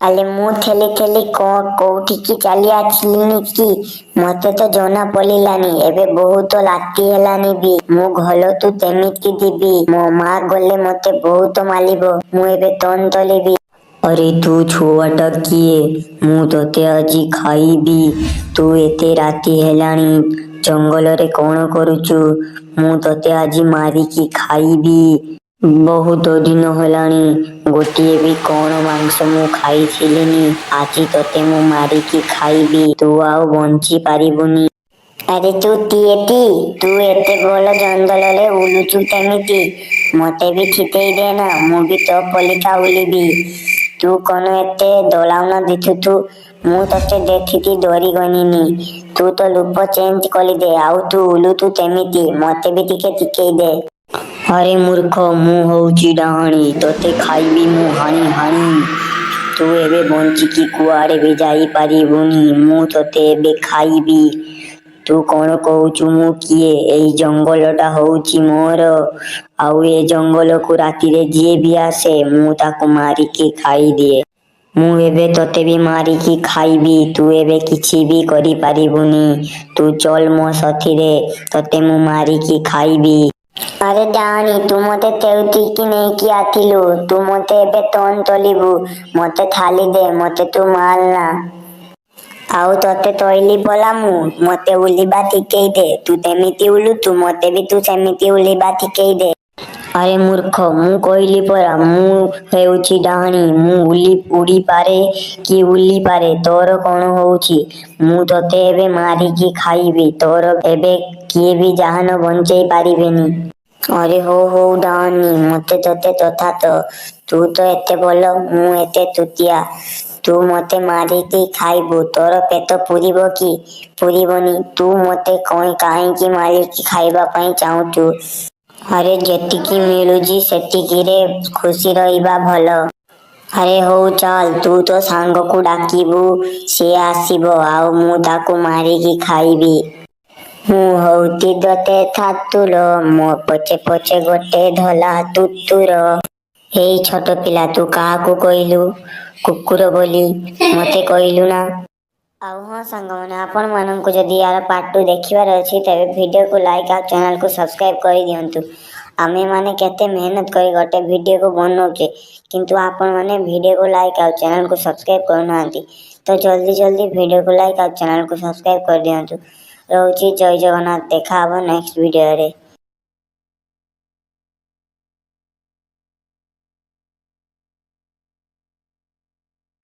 ଆଲେ ମୁଁ ଥେଲି ଥେଲି କୋଉଠିକି ଚାଲି ଆସିଲିଣି କି ମତେ ତ ଜଣା ପଡ଼ିଲାନି। ଏବେ ବହୁତ ରାତି ହେଲାନି ବି। ମୁଁ ଘରକୁ କେମିତି ଯିବି? ମୋ ମା ଗଲେ ମତେ ବହୁତ ମାରିବ। ମୁଁ ଏବେ କଣ କରିବି? ଆରେ ତୁ ଛୁଆଟା କିଏ? ମୁଁ ତୋତେ ଆଜି ଖାଇବି। ତୁ ଏତେ ରାତି ହେଲାଣି ଜଙ୍ଗଲରେ କ'ଣ କରୁଛୁ? ମୁଁ ତୋତେ ଆଜି ମାରିକି ଖାଇବି। ବହୁତ ଦିନ ହେଲାଣି ଗୋଟିଏ ବି କ'ଣ ମାଂସ ମୁଁ ଖାଇଥିଲିନି। ଆଜି ତୋତେ ମୁଁ ମାରିକି ଖାଇବି। ତୁ ଆଉ ବଞ୍ଚି ପାରିବୁନି। ଆରେ ତୁ କିଏ ଟି? ତୁ ଏତେ ବଡ଼ ଜଙ୍ଗଲରେ ଉଲୁଛୁ କେମିତି? ମତେ ବି ଠିତେଇ ଦେନା, ମୁଁ ବି ତୋ ପରିକା ଉଲିବି। ତୁ କ'ଣ ଏତେ ଡରାଉନା ଦିଶୁଛୁ? ମୁଁ ତତେ ଦେଖିକି ଡରିଗଲିଣି। ତୁ ତୋ ରୂପ ଚେଞ୍ଜ କରିଦେ। ଆଉ ତୁ ଉଲୁଛୁ କେମିତି ମତେ ବି ଟିକେ ଶିଖେଇ ଦେ। ଆରେ ମୂର୍ଖ, ମୁଁ ହଉଛି ଡାହାଣୀ। ତୋତେ ଖାଇବି ମୁଁ ହାଣି ହାଣି। ତୁ ଏବେ ବଞ୍ଚିକି କୁଆଡ଼େ ବି ଯାଇପାରିବୁନି। ମୁଁ ତୋତେ ଏବେ ଖାଇବି। ତୁ କ'ଣ କହୁଛୁ ମୁଁ କିଏ? ଏଇ ଜଙ୍ଗଲଟା ହଉଛି ମୋର। ଆଉ ଏ ଜଙ୍ଗଲକୁ ରାତିରେ ଯିଏ ବି ଆସେ ମୁଁ ତାକୁ ମାରିକି ଖାଇଦିଏ। ମୁଁ ଏବେ ତୋତେ ବି ମାରିକି ଖାଇବି। ତୁ ଏବେ କିଛି ବି କରିପାରିବୁନି। ତୁ ଚଲ୍ ମୋ ସାଥିରେ, ତୋତେ ମୁଁ ମାରିକି ଖାଇବି। ଆରେ ଡାହାଣୀ, ତୁ ମତେ କେଉଁଠିକି ନେଇକି ଆସିଲୁ? ତୁ ମତେ ଏବେ କ'ଣ କରିବୁ? ମତେ ଖାଲି ଦେ, ମତେ ତୁ ମାରନା। ଆଉ ତତେ କହିଲି ପରା ମୁଁ, ମତେ ଉଲିବା ଶିଖେଇ ଦେ। ତୁ ଯେମିତି ଉଲୁଛୁ ମତେ ବି ତୁ ସେମିତି ଉଲିବା ଶିଖେଇ ଦେ। ଆରେ ମୂର୍ଖ, ମୁଁ କହିଲି ପରା ମୁଁ ହେଉଛି ଡାହାଣୀ। ମୁଁ ଉଡ଼ିପାରେ କି ଉଲିପାରେ। ତୋର କ'ଣ ହଉଛି? ମୁଁ ତୋତେ ଏବେ ମାରିକି ଖାଇବି। ତୋର ଏବେ କିଏ ବି ଜାନ ବଞ୍ଚେଇ ପାରିବେନି। ଆରେ ହଉ ଡାହାଣୀ, ମତେ ତତେ ତଥା ତ। ତୁ ତ ଏତେ ଭଲ, ମୁଁ ଏତେ ଛୋଟିଆ। ତୁ ମତେ ମାରିକି ଖାଇବୁ। ତୋର ପେଟ ପୁରିବ କି? ପୁରିବନି। ତୁ ମତେ କାହିଁକି ମାରିକି ଖାଇବା ପାଇଁ ଚାହୁଁଛୁ? ଆରେ ଯେତିକି ମିଳୁଛି ସେତିକିରେ ଖୁସି ରହିବା ଭଲ। ଆରେ ହଉ ଚାଲ, ତୁ ତୋ ସାଙ୍ଗକୁ ଡାକିବୁ, ସିଏ ଆସିବ ଆଉ ମୁଁ ତାକୁ ମାରିକି ଖାଇବି। ମୁଁ ହଉଛି ଗୋଟେ ଠାକୁର, ମୋ ପଛେ ପଛେ ଗୋଟେ ଧଳା କୁକୁର। ଏଇ ଛୋଟ ପିଲା, ତୁ କାହାକୁ କହିଲୁ କୁକୁର ବୋଲି? ମତେ କହିଲୁ ନା? ଆଉ ହଁ ସାଙ୍ଗମାନେ, ଆପଣମାନଙ୍କୁ ଯଦି ୟାର ପାର୍ଟ 2 ଦେଖିବାର ଅଛି ତେବେ ଭିଡ଼ିଓକୁ ଲାଇକ୍ ଆଉ ଚ୍ୟାନେଲକୁ ସବସ୍କ୍ରାଇବ କରିଦିଅନ୍ତୁ। ଆମେମାନେ କେତେ ମେହନତ କରି ଗୋଟେ ଭିଡ଼ିଓକୁ ବନଉଛେ, କିନ୍ତୁ ଆପଣମାନେ ଭିଡ଼ିଓକୁ ଲାଇକ୍ ଆଉ ଚ୍ୟାନେଲକୁ ସବସ୍କ୍ରାଇବ କରୁନାହାନ୍ତି। ତ ଜଲ୍ଦି ଭିଡ଼ିଓକୁ ଲାଇକ୍ ଆଉ ଚ୍ୟାନେଲକୁ ସବସ୍କ୍ରାଇବ କରିଦିଅନ୍ତୁ। ରହୁଛି, ଜୟ ଜଗନ୍ନାଥ। ଦେଖା ହବ ନେକ୍ସଟ ଭିଡ଼ିଓରେ।